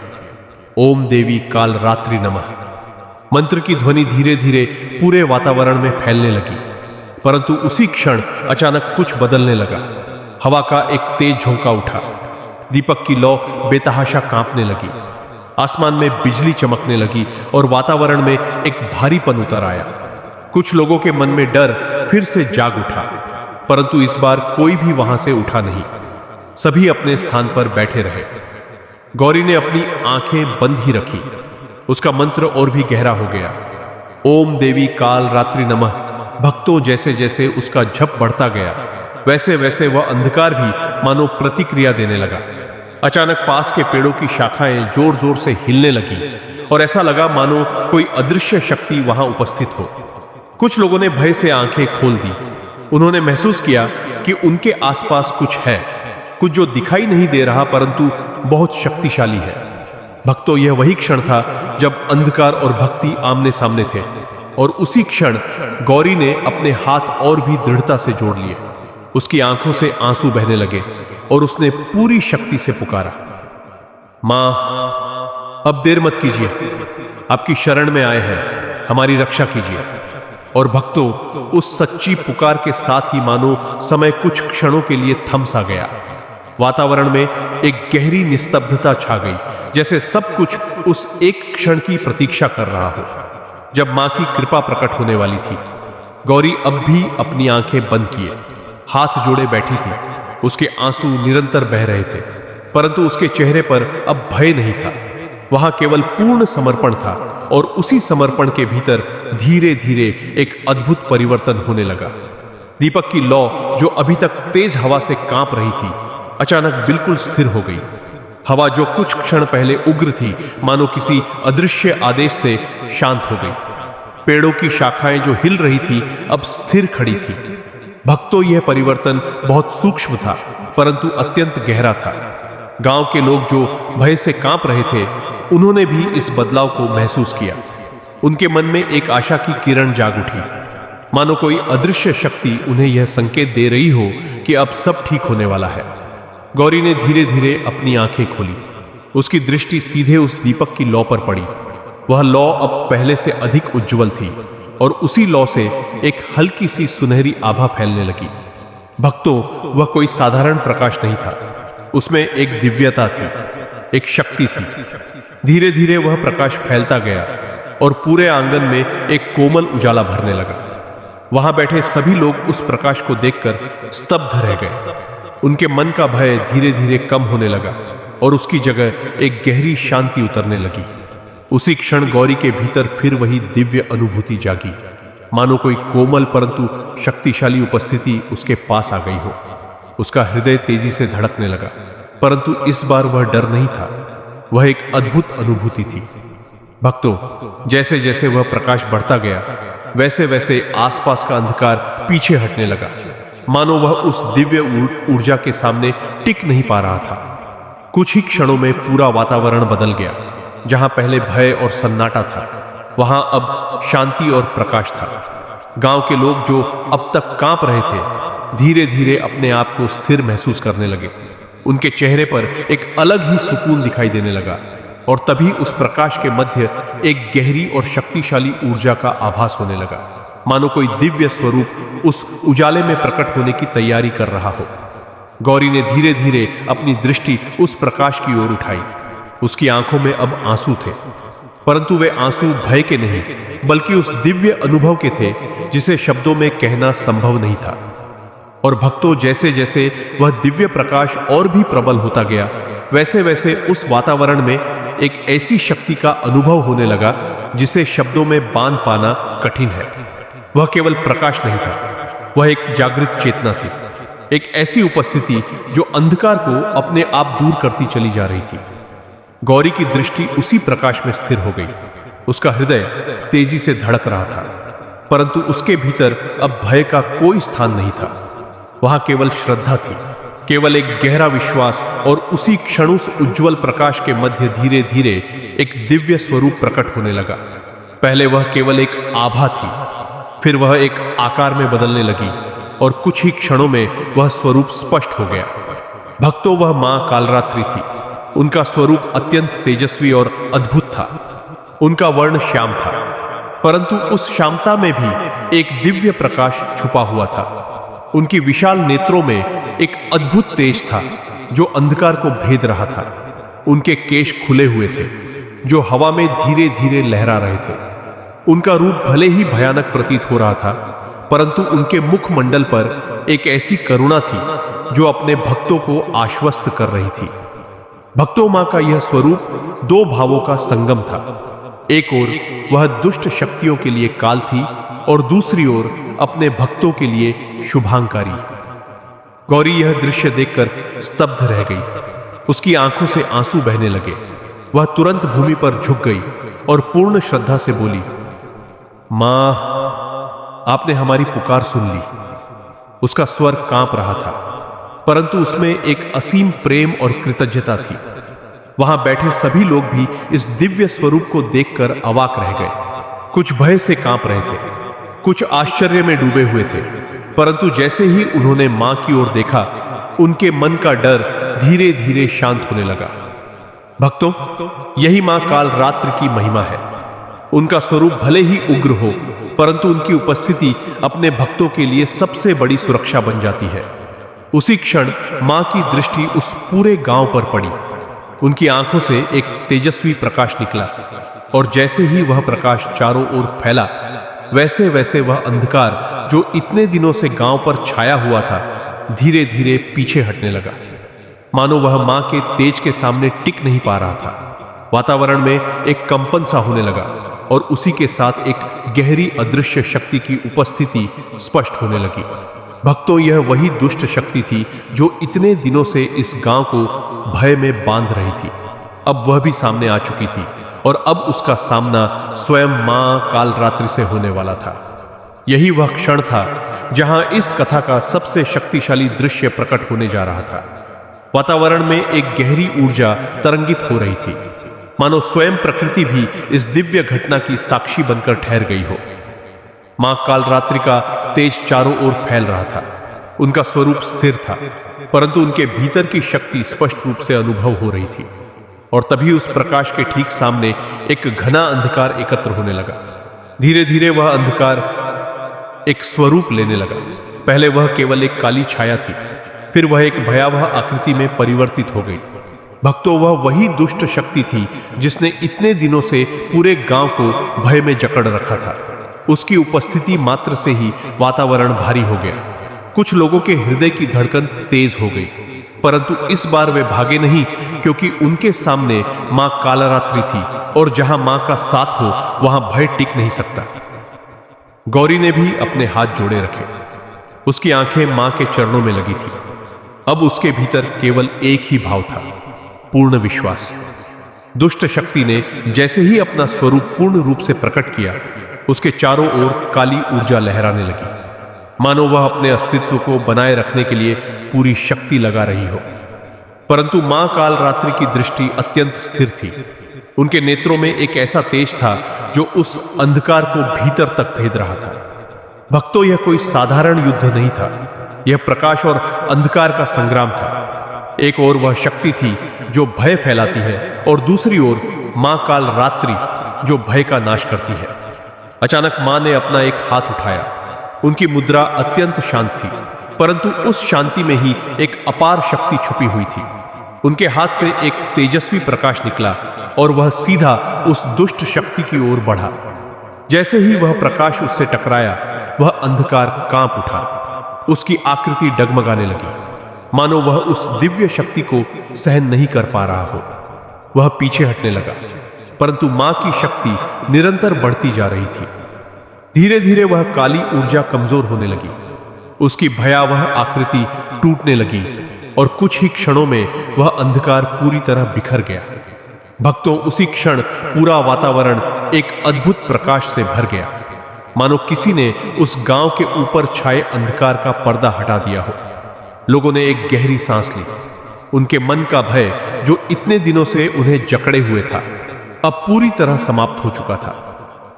ओम देवी काल रात्रि नमः। मंत्र की ध्वनि धीरे धीरे पूरे वातावरण में फैलने लगी, परंतु उसी क्षण अचानक कुछ बदलने लगा। हवा का एक तेज झोंका उठा। दीपक की लौ बेतहाशा कांपने लगी। आसमान में बिजली चमकने लगी, और वातावरण में एक भारीपन उतर आया। कुछ लोगों के मन में डर फिर से जाग उठा, परंतु इस बार कोई भी वहां से उठा नहीं। सभी अपने स्थान पर बैठे रहे। गौरी ने अपनी आंखें बंद ही रखी। उसका मंत्र और भी गहरा हो गया। ओम देवी काल रात्रि नमः। भक्तों, जैसे जैसे उसका जप बढ़ता गया, वैसे वैसे वह अंधकार भी मानो प्रतिक्रिया देने लगा। अचानक पास के पेड़ों की शाखाएं जोर जोर से हिलने लगी, और ऐसा लगा मानो कोई अदृश्य शक्ति वहां उपस्थित हो। कुछ लोगों ने भय से आंखें खोल दी। उन्होंने महसूस किया कि उनके आसपास कुछ है, कुछ जो दिखाई नहीं दे रहा, परंतु बहुत शक्तिशाली है। भक्तों, यह वही क्षण था जब अंधकार और भक्ति आमने सामने थे, और उसी क्षण गौरी ने अपने हाथ और भी दृढ़ता से जोड़ लिए। उसकी आंखों से आंसू बहने लगे, और उसने पूरी शक्ति से पुकारा, मां, अब देर मत कीजिए, आपकी शरण में आए हैं, हमारी रक्षा कीजिए। और भक्तों, उस सच्ची पुकार के साथ ही मानो समय कुछ क्षणों के लिए थम सा गया। वातावरण में एक गहरी निस्तब्धता छा गई, जैसे सब कुछ उस एक क्षण की प्रतीक्षा कर रहा हो, जब मां की कृपा प्रकट होने वाली थी। गौरी अब भी अपनी आंखें बंद किए हाथ जोड़े बैठी थी। उसके आंसू निरंतर बह रहे थे, परंतु उसके चेहरे पर अब भय नहीं था। वहां केवल पूर्ण समर्पण था, और उसी समर्पण के भीतर धीरे धीरे एक अद्भुत परिवर्तन होने लगा। दीपक की लौ, जो अभी तक तेज हवा से कांप रही थी, अचानक बिल्कुल स्थिर हो गई। हवा जो कुछ क्षण पहले उग्र थी, मानो किसी अदृश्य आदेश से शांत हो गई। पेड़ों की शाखाएं जो हिल रही थी अब स्थिर खड़ी थी। भक्तों, यह परिवर्तन बहुत सूक्ष्म था परंतु अत्यंत गहरा था। गांव के लोग जो भय से कांप रहे थे, उन्होंने भी इस बदलाव को महसूस किया। उनके मन में एक आशा की किरण जाग उठी, मानो कोई अदृश्य शक्ति उन्हें यह संकेत दे रही हो कि अब सब ठीक होने वाला है। गौरी ने धीरे धीरे अपनी आंखें खोली। उसकी दृष्टि सीधे उस दीपक की लौ पर पड़ी। वह लौ अब पहले से अधिक उज्जवल थी और उसी लौ से एक हल्की सी सुनहरी आभा फैलने लगी। भक्तों, वह कोई साधारण प्रकाश नहीं था, उसमें एक दिव्यता थी, एक शक्ति थी। धीरे धीरे वह प्रकाश फैलता गया और पूरे आंगन में एक कोमल उजाला भरने लगा। वहां बैठे सभी लोग उस प्रकाश को देखकर स्तब्ध रह गए। उनके मन का भय धीरे धीरे कम होने लगा और उसकी जगह एक गहरी शांति उतरने लगी। उसी क्षण गौरी के भीतर फिर वही दिव्य अनुभूति जागी, मानो कोई कोमल परंतु शक्तिशाली उपस्थिति उसके पास आ गई हो। उसका हृदय तेजी से धड़कने लगा, परंतु इस बार वह डर नहीं था, वह एक अद्भुत अनुभूति थी। भक्तों, जैसे जैसे वह प्रकाश बढ़ता गया, वैसे वैसे आसपास का अंधकार पीछे हटने लगा, मानो वह उस दिव्य ऊर्जा के सामने टिक नहीं पा रहा था। कुछ ही क्षणों में पूरा वातावरण बदल गया। जहां पहले भय और सन्नाटा था, वहां अब शांति और प्रकाश था। गांव के लोग जो अब तक कांप रहे थे, धीरे धीरे अपने आप को स्थिर महसूस करने लगे। उनके चेहरे पर एक अलग ही सुकून दिखाई देने लगा और तभी उस प्रकाश के मध्य एक गहरी और शक्तिशाली ऊर्जा का आभास होने लगा, मानो कोई दिव्य स्वरूप उस उजाले में प्रकट होने की तैयारी कर रहा हो। गौरी ने धीरे धीरे अपनी दृष्टि उस प्रकाश की ओर उठाई। उसकी आंखों में अब आंसू थे, परंतु वे आंसू भय के नहीं, बल्कि उस दिव्य अनुभव के थे जिसे शब्दों में कहना संभव नहीं था। और भक्तों, जैसे जैसे वह दिव्य प्रकाश और भी प्रबल होता गया, वैसे वैसे उस वातावरण में एक ऐसी शक्ति का अनुभव होने लगा जिसे शब्दों में बांध पाना कठिन है। वह केवल प्रकाश नहीं था, वह एक जागृत चेतना थी, एक ऐसी उपस्थिति जो अंधकार को अपने आप दूर करती चली जा रही थी। गौरी की दृष्टि उसी प्रकाश में स्थिर हो गई। उसका हृदय तेजी से धड़क रहा था, परंतु उसके भीतर अब भय का कोई स्थान नहीं था। वहां केवल श्रद्धा थी, केवल एक गहरा विश्वास, और उसी क्षण उस उज्जवल प्रकाश के मध्य धीरे धीरे एक दिव्य स्वरूप प्रकट होने लगा। पहले वह केवल एक आभा थी, फिर वह एक आकार में बदलने लगी और कुछ ही क्षणों में वह स्वरूप स्पष्ट हो गया। भक्तों, वह मां कालरात्रि थी। उनका स्वरूप अत्यंत तेजस्वी और अद्भुत था। उनका वर्ण श्याम था, परंतु उस श्यामता में भी एक दिव्य प्रकाश छुपा हुआ था। उनकी विशाल नेत्रों में एक अद्भुत तेज था जो अंधकार को भेद रहा था। उनके केश खुले हुए थे जो हवा में धीरे धीरे लहरा रहे थे। उनका रूप भले ही भयानक प्रतीत हो रहा था, परंतु उनके मुखमंडल पर एक ऐसी करुणा थी जो अपने भक्तों को आश्वस्त कर रही थी। भक्तों, मां का यह स्वरूप दो भावों का संगम था। एक ओर वह दुष्ट शक्तियों के लिए काल थी और दूसरी ओर अपने भक्तों के लिए शुभांकारी। गौरी यह दृश्य देखकर स्तब्ध रह गई। उसकी आंखों से आंसू बहने लगे। वह तुरंत भूमि पर झुक गई और पूर्ण श्रद्धा से बोली, मां, आपने हमारी पुकार सुन ली। उसका स्वर कांप रहा था, परंतु उसमें एक असीम प्रेम और कृतज्ञता थी। वहां बैठे सभी लोग भी इस दिव्य स्वरूप को देखकर अवाक रह गए। कुछ भय से कांप रहे थे, कुछ आश्चर्य में डूबे हुए थे, परंतु जैसे ही उन्होंने मां की ओर देखा, उनके मन का डर धीरे धीरे शांत होने लगा। भक्तों, यही मां कालरात्रि की महिमा है। उनका स्वरूप भले ही उग्र हो, परंतु उनकी उपस्थिति अपने भक्तों के लिए सबसे बड़ी सुरक्षा बन जाती है। उसी क्षण मां की दृष्टि उस पूरे गांव पर पड़ी। उनकी आंखों से एक तेजस्वी प्रकाश निकला और जैसे ही वह प्रकाश चारों ओर फैला, वैसे वैसे वह अंधकार जो इतने दिनों से गांव पर छाया हुआ था, धीरे धीरे पीछे हटने लगा, मानो वह मां के तेज के सामने टिक नहीं पा रहा था। वातावरण में एक कंपन सा होने लगा और उसी के साथ एक गहरी अदृश्य शक्ति की उपस्थिति स्पष्ट होने लगी। भक्तों, यह वही दुष्ट शक्ति थी जो इतने दिनों से इस गांव को भय में बांध रही थी। अब वह भी सामने आ चुकी थी और अब उसका सामना स्वयं मां कालरात्रि से होने वाला था। यही वह क्षण था जहां इस कथा का सबसे शक्तिशाली दृश्य प्रकट होने जा रहा था। वातावरण में एक गहरी ऊर्जा तरंगित हो रही थी, मानो स्वयं प्रकृति भी इस दिव्य घटना की साक्षी बनकर ठहर गई हो। मां कालरात्रि का तेज चारों ओर फैल रहा था। उनका स्वरूप स्थिर था, परंतु उनके भीतर की शक्ति स्पष्ट रूप से अनुभव हो रही थी। और तभी उस प्रकाश के ठीक सामने एक घना अंधकार एकत्र होने लगा। धीरे धीरे वह अंधकार एक स्वरूप लेने लगा। पहले वह केवल एक काली छाया थी, फिर वह एक भयावह आकृति में परिवर्तित हो गई। भक्तों, वह वही दुष्ट शक्ति थी जिसने इतने दिनों से पूरे गांव को भय में जकड़ रखा था। उसकी उपस्थिति मात्र से ही वातावरण भारी हो गया। कुछ लोगों के हृदय की धड़कन तेज हो गई, परंतु इस बार वे भागे नहीं, क्योंकि उनके सामने मां कालरात्रि थी और जहां मां का साथ हो वहां भय टिक नहीं सकता। गौरी ने भी अपने हाथ जोड़े रखे। उसकी आंखें मां के चरणों में लगी थी। अब उसके भीतर केवल एक ही भाव था, पूर्ण विश्वास। दुष्ट शक्ति ने जैसे ही अपना स्वरूप पूर्ण रूप से प्रकट किया, उसके चारों ओर काली ऊर्जा लहराने लगी, मानो वह अपने अस्तित्व को बनाए रखने के लिए पूरी शक्ति लगा रही हो। परंतु मां कालरात्रि की दृष्टि अत्यंत स्थिर थी। उनके नेत्रों में एक ऐसा तेज था जो उस अंधकार को भीतर तक भेद रहा था। भक्तों, यह कोई साधारण युद्ध नहीं था, यह प्रकाश और अंधकार का संग्राम था। एक ओर वह शक्ति थी जो भय फैलाती है और दूसरी ओर मां कालरात्रि जो भय का नाश करती है। अचानक मां ने अपना एक हाथ उठाया। उनकी मुद्रा अत्यंत शांत थी, परंतु उस शांति में ही एक अपार शक्ति छुपी हुई थी। उनके हाथ से एक तेजस्वी प्रकाश निकला और वह सीधा उस दुष्ट शक्ति की ओर बढ़ा। जैसे ही वह प्रकाश उससे टकराया, वह अंधकार कांप उठा। उसकी आकृति डगमगाने लगी, मानो वह उस दिव्य शक्ति को सहन नहीं कर पा रहा हो। वह पीछे हटने लगा, परंतु मां की शक्ति निरंतर बढ़ती जा रही थी। धीरे धीरे वह काली ऊर्जा कमजोर होने लगी। उसकी भयावह आकृति टूटने लगी और कुछ ही क्षणों में वह अंधकार पूरी तरह बिखर गया। भक्तों, उसी क्षण पूरा वातावरण एक अद्भुत प्रकाश से भर गया, मानो किसी ने उस गांव के ऊपर छाए अंधकार का पर्दा हटा दिया हो। लोगों ने एक गहरी सांस ली। उनके मन का भय जो इतने दिनों से उन्हें जकड़े हुए था, अब पूरी तरह समाप्त हो चुका था।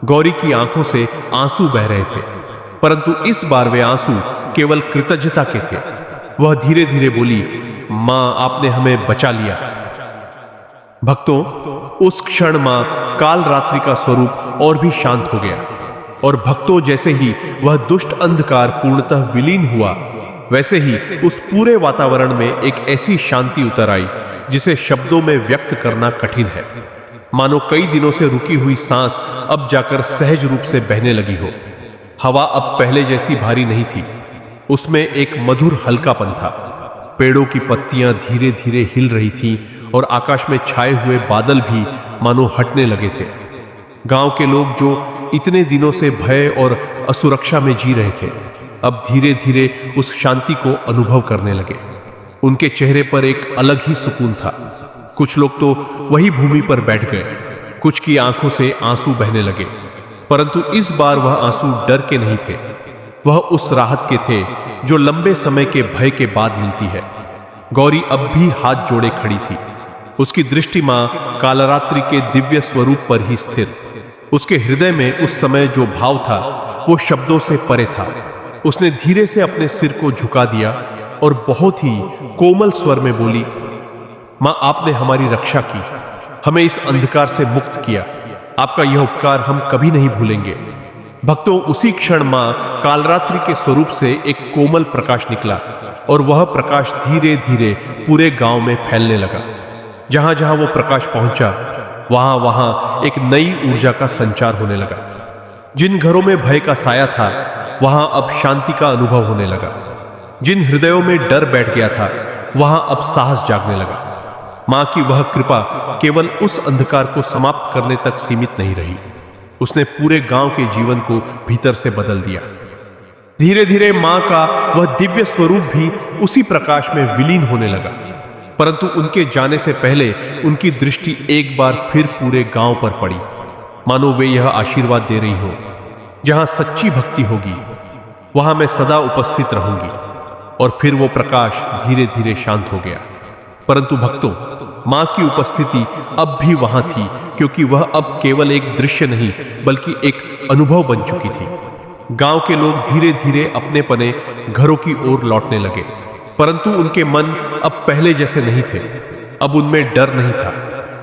गौरी की आंखों से आंसू बह रहे थे, परंतु इस बार वे आंसू केवल कृतज्ञता के थे। वह धीरे धीरे बोली, मां, आपने हमें बचा लिया। भक्तों, उस क्षण मां कालरात्रि का स्वरूप और भी शांत हो गया और भक्तों, जैसे ही वह दुष्ट अंधकार पूर्णतः विलीन हुआ, वैसे ही उस पूरे वातावरण में एक ऐसी शांति उतर आई जिसे शब्दों में व्यक्त करना कठिन है। मानो कई दिनों से रुकी हुई सांस अब जाकर सहज रूप से बहने लगी हो। हवा अब पहले जैसी भारी नहीं थी, उसमें एक मधुर हल्कापन था। पेड़ों की पत्तियां धीरे धीरे हिल रही थीं और आकाश में छाए हुए बादल भी मानो हटने लगे थे। गांव के लोग जो इतने दिनों से भय और असुरक्षा में जी रहे थे, अब धीरे धीरे उस शांति को अनुभव करने लगे। उनके चेहरे पर एक अलग ही सुकून था। कुछ लोग तो वही भूमि पर बैठ गए, कुछ की आंखों से आंसू बहने लगे, परंतु इस बार वह आंसू डर के नहीं थे, वह उस राहत के थे जो लंबे समय के भय के बाद मिलती है। गौरी अब भी हाथ जोड़े खड़ी थी, उसकी दृष्टि मां कालरात्रि के दिव्य स्वरूप पर ही स्थिर। उसके हृदय में उस समय जो भाव था वो शब्दों से परे था। उसने धीरे से अपने सिर को झुका दिया और बहुत ही कोमल स्वर में बोली, मां, आपने हमारी रक्षा की, हमें इस अंधकार से मुक्त किया। आपका यह उपकार हम कभी नहीं भूलेंगे। भक्तों, उसी क्षण मां कालरात्रि के स्वरूप से एक कोमल प्रकाश निकला और वह प्रकाश धीरे धीरे पूरे गांव में फैलने लगा। जहां जहां वो प्रकाश पहुंचा, वहां वहां एक नई ऊर्जा का संचार होने लगा। जिन घरों में भय का साया था, वहां अब शांति का अनुभव होने लगा। जिन हृदयों में डर बैठ गया था, वहां अब साहस जागने लगा। मां की वह कृपा केवल उस अंधकार को समाप्त करने तक सीमित नहीं रही, उसने पूरे गांव के जीवन को भीतर से बदल दिया। धीरे धीरे मां का वह दिव्य स्वरूप भी उसी प्रकाश में विलीन होने लगा, परंतु उनके जाने से पहले उनकी दृष्टि एक बार फिर पूरे गांव पर पड़ी, मानो वे यह आशीर्वाद दे रही हो, जहां सच्ची भक्ति होगी वहां मैं सदा उपस्थित रहूंगी। और फिर वो प्रकाश धीरे धीरे शांत हो गया। परंतु भक्तों, मां की उपस्थिति अब भी वहां थी, क्योंकि वह अब केवल एक दृश्य नहीं बल्कि एक अनुभव बन चुकी थी। गांव के लोग धीरे धीरे अपने पने घरों की ओर लौटने लगे, परंतु उनके मन अब पहले जैसे नहीं थे। अब उनमें डर नहीं था,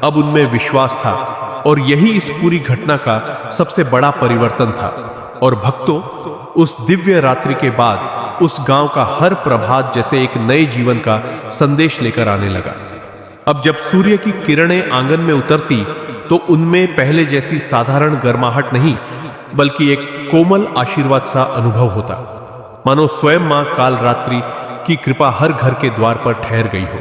अब उनमें विश्वास था, और यही इस पूरी घटना का सबसे बड़ा परिवर्तन था। और भक्तों, उस दिव्य रात्रि के बाद उस गांव का हर प्रभात जैसे एक नए जीवन का संदेश लेकर आने लगा। अब जब सूर्य की किरणें आंगन में उतरती तो उनमें पहले जैसी साधारण गर्माहट नहीं बल्कि एक कोमल आशीर्वाद सा अनुभव होता, मानो स्वयं मां काल रात्रि की कृपा हर घर के द्वार पर ठहर गई हो।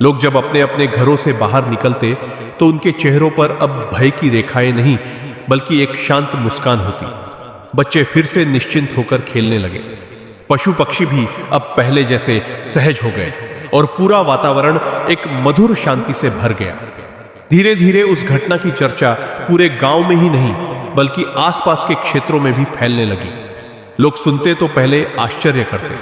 लोग जब अपने अपने घरों से बाहर निकलते तो उनके चेहरों पर अब भय की रेखाएं नहीं बल्कि एक शांत मुस्कान होती। बच्चे फिर से निश्चिंत होकर खेलने लगे, पशु पक्षी भी अब पहले जैसे सहज हो गए और पूरा वातावरण एक मधुर शांति से भर गया। धीरे धीरे उस घटना की चर्चा पूरे गांव में ही नहीं बल्कि आसपास के क्षेत्रों में भी फैलने लगी। लोग सुनते तो पहले आश्चर्य करते,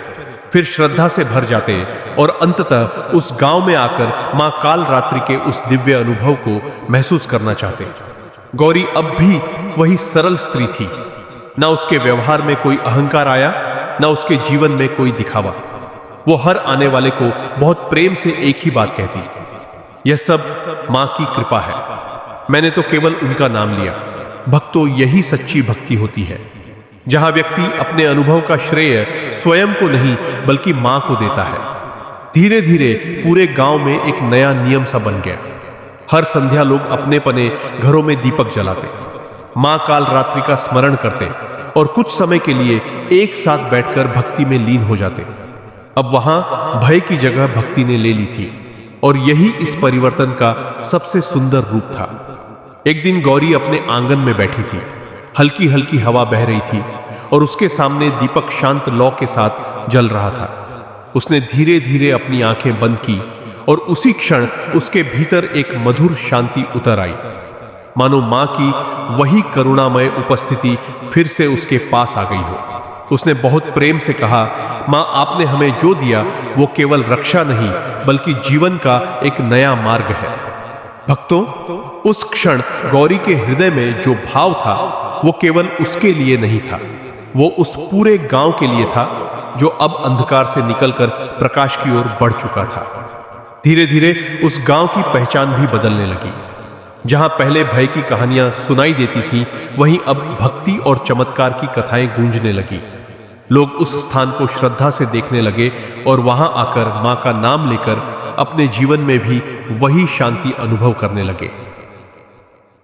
फिर श्रद्धा से भर जाते और अंततः उस गांव में आकर मां काल रात्रि के उस दिव्य अनुभव को महसूस करना चाहते। गौरी अब भी वही सरल स्त्री थी, ना उसके व्यवहार में कोई अहंकार आया, ना उसके जीवन में कोई दिखावा। वो हर आने वाले को बहुत प्रेम से एक ही बात कहती, यह सब मां की कृपा है, मैंने तो केवल उनका नाम लिया। भक्तों, यही सच्ची भक्ति होती है, जहां व्यक्ति अपने अनुभव का श्रेय स्वयं को नहीं बल्कि मां को देता है। धीरे धीरे पूरे गांव में एक नया नियम सा बन गया। हर संध्या लोग अपने पने घरों में दीपक जलाते, मां काल रात्रि का स्मरण करते और कुछ समय के लिए एक साथ बैठकर भक्ति में लीन हो जाते। अब वहां भय की जगह भक्ति ने ले ली थी, और यही इस परिवर्तन का सबसे सुंदर रूप था। एक दिन गौरी अपने आंगन में बैठी थी, हल्की हल्की हवा बह रही थी और उसके सामने दीपक शांत लौ के साथ जल रहा था। उसने धीरे धीरे अपनी आंखें बंद की और उसी क्षण उसके भीतर एक मधुर शांति उतर आई, मानो मां की वही करुणामय उपस्थिति फिर से उसके पास आ गई हो। उसने बहुत प्रेम से कहा, मां, आपने हमें जो दिया वो केवल रक्षा नहीं बल्कि जीवन का एक नया मार्ग है। भक्तों, उस क्षण गौरी के हृदय में जो भाव था वो केवल उसके लिए नहीं था, वो उस पूरे गांव के लिए था जो अब अंधकार से निकलकर प्रकाश की ओर बढ़ चुका था। धीरे धीरे उस गांव की पहचान भी बदलने लगी। जहां पहले भय की कहानियां सुनाई देती थीं, वहीं अब भक्ति और चमत्कार की कथाएं गूंजने लगी। लोग उस स्थान को श्रद्धा से देखने लगे और वहां आकर मां का नाम लेकर अपने जीवन में भी वही शांति अनुभव करने लगे।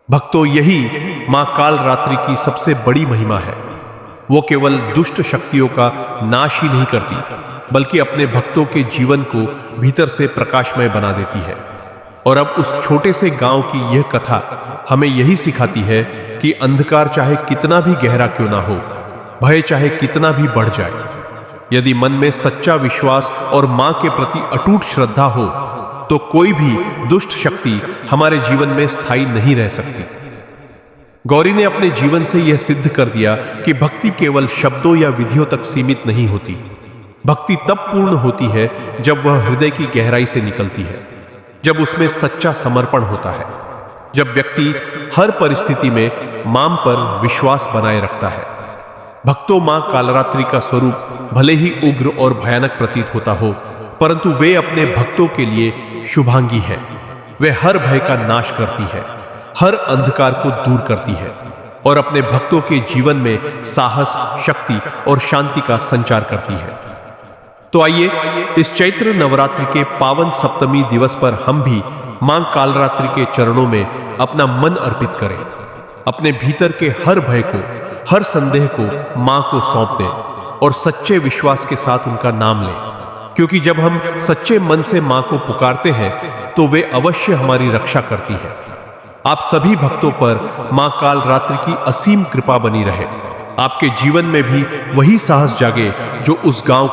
भक्तों, यही मां काल रात्रि की सबसे बड़ी महिमा है। वो केवल दुष्ट शक्तियों का नाश ही नहीं करती बल्कि अपने भक्तों के जीवन को भीतर से प्रकाशमय बना देती है। और अब उस छोटे से गांव की यह कथा हमें यही सिखाती है कि अंधकार चाहे कितना भी गहरा क्यों ना हो, भय चाहे कितना भी बढ़ जाए, यदि मन में सच्चा विश्वास और मां के प्रति अटूट श्रद्धा हो तो कोई भी दुष्ट शक्ति हमारे जीवन में स्थायी नहीं रह सकती। गौरी ने अपने जीवन से यह सिद्ध कर दिया कि भक्ति केवल शब्दों या विधियों तक सीमित नहीं होती। भक्ति तब पूर्ण होती है जब वह हृदय की गहराई से निकलती है, जब उसमें सच्चा समर्पण होता है, जब व्यक्ति हर परिस्थिति में मां पर विश्वास बनाए रखता है। भक्तों, मां कालरात्रि का स्वरूप भले ही उग्र और भयानक प्रतीत होता हो, परंतु वे अपने भक्तों के लिए शुभांगी है। वे हर भय का नाश करती है, हर अंधकार को दूर करती है और अपने भक्तों के जीवन में साहस, शक्ति और शांति का संचार करती है। तो आइए इस चैत्र नवरात्रि के पावन सप्तमी दिवस पर हम भी मां कालरात्रि के चरणों में अपना मन अर्पित करें। अपने भीतर के हर भय को, हर संदेह को मां को सौंप दें और सच्चे विश्वास के साथ उनका नाम लें, क्योंकि जब हम सच्चे मन से मां को पुकारते हैं तो वे अवश्य हमारी रक्षा करती है। आप सभी भक्तों पर मां काल रात्रि की असीम कृपा बनी रहे। आपके जीवन में भी वही साहस जागे जो उस गांव